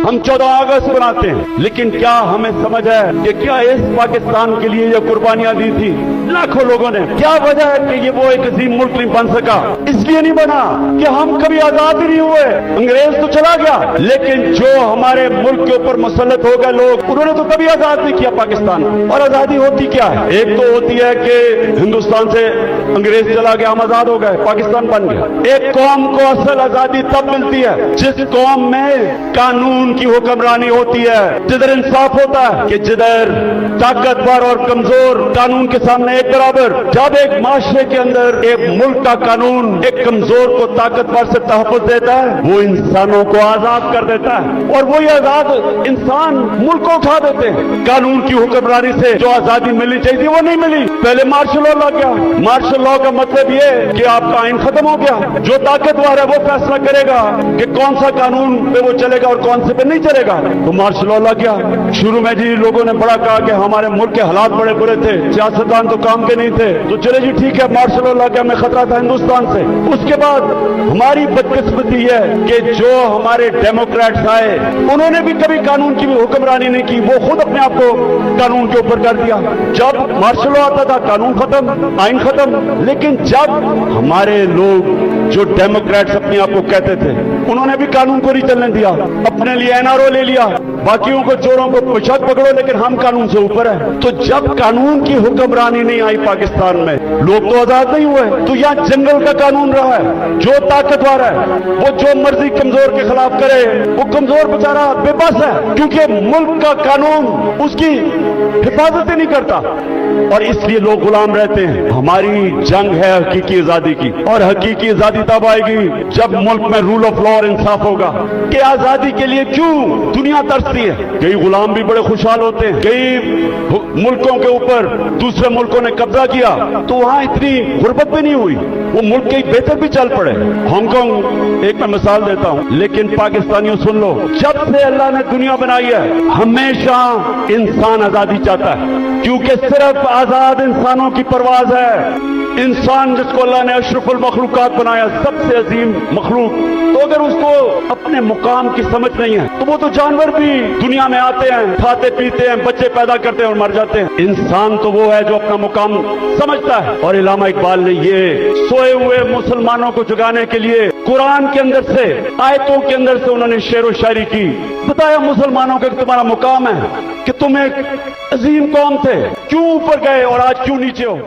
हम 14 अगस्त बनाते हैं, लेकिन क्या हमें समझ है कि क्या इस पाकिस्तान के लिए ये कुर्बानियां दी थी लाखों लोगों ने? क्या वजह है कि ये वो एक अजीम मुल्क नहीं बन सका? इसलिए नहीं बना कि हम कभी आजाद ही नहीं हुए। अंग्रेज तो चला गया, लेकिन जो हमारे मुल्क के ऊपर मुसल्लत हो गए लोग, उन्होंने तो कभी आजाद नहीं किया पाकिस्तान। और आजादी होती क्या है? एक तो होती है कि हिंदुस्तान से अंग्रेज चला गया, हम आजाद हो गए, पाकिस्तान बन गया। एक कौम को असल आजादी तब मिलती है जिस कौम में कानून की हुक्मरानी होती है, जिधर इंसाफ होता है, कि जिधर ताकतवर और कमजोर कानून के सामने एक बराबर। जब एक माशरे के अंदर एक मुल्क का कानून एक कमजोर को ताकतवर से तहफ़्फ़ुज़ देता है, वो इंसानों को आजाद कर देता है, और वही आजाद इंसान मुल्क को उठा देते हैं। कानून की हुक्मरानी से जो आजादी मिलनी चाहिए वो नहीं मिली। पहले मार्शल लॉ लग गया। मार्शल लॉ का मतलब ये कि आपका आइन खत्म हो गया, जो ताकतवर है वो फैसला करेगा कि कौन सा कानून पे वो चलेगा और कौन से पे नहीं चलेगा। तो मार्शल लॉ लग गया। शुरू में जी लोगों ने बड़ा कहा कि हमारे मुल्क के हालात बड़े बुरे थे, सियासतदान तो काम के नहीं थे, तो चले जी ठीक है मार्शल लॉ लग गया, हमें खतरा था हिंदुस्तान से। उसके बाद हमारी बदकिस्मती है कि जो हमारे डेमोक्रेट्स आए उन्होंने भी कभी कानून की हुक्मरानी नहीं की, वो खुद अपने आप को कानून के ऊपर कर दिया। जब मार्शल लॉ आता था कानून खत्म, आइन खत्म। लेकिन जब हमारे लोग जो डेमोक्रेट्स अपने आप को कहते थे, उन्होंने भी कानून को नहीं चलने दिया, अपने लिए एनआरओ ले लिया, बाकियों को चोरों को पुछक पकड़ो लेकिन हम कानून से ऊपर है। तो जब कानून की हुक्मरानी नहीं आई पाकिस्तान में, लोग तो आजाद नहीं हुए। तो यहाँ जंगल का कानून रहा है, जो ताकतवर है वो जो मर्जी कमजोर के खिलाफ करे, वो कमजोर बेचारा बेबस है, क्योंकि मुल्क का कानून उसकी हिफाजत ही नहीं करता, और इसलिए लोग गुलाम रहते हैं। हमारी जंग है हकीकी आजादी की, और हकीकी आजादी तब आएगी जब मुल्क में रूल ऑफ लॉ और इंसाफ होगा। कि आजादी के लिए क्यों दुनिया तरसती है? कई गुलाम भी बड़े खुशहाल होते हैं, कई मुल्कों के ऊपर दूसरे मुल्कों ने कब्जा किया तो वहां इतनी गुर्बत भी नहीं हुई, वो मुल्क के बेहतर भी चल पड़े। हांगकांग एक मैं मिसाल देता हूं, लेकिन पाकिस्तानियों सुन लो, जब से अल्लाह ने दुनिया बनाई है हमेशा इंसान आजादी चाहता है, क्योंकि सिर्फ आजाद इंसानों की परवाज है। इंसान जिसको अल्लाह ने अशरफुल मखलूकात बनाया, सबसे अजीम मखलूक, तो अगर उसको अपने मुकाम की समझ नहीं है तो वो तो जानवर भी दुनिया में आते हैं, खाते पीते हैं, बच्चे पैदा करते हैं और मर जाते हैं। इंसान तो वो है जो अपना मुकाम समझता है। और इल्लामा इकबाल ने ये सोए हुए मुसलमानों को जगाने के लिए कुरान के अंदर से, आयतों के अंदर से उन्होंने शेर व शायरी की, बताया मुसलमानों का तुम्हारा मुकाम है कि तुम एक अजीम कौम थे, क्यों ऊपर गए और आज क्यों नीचे हो।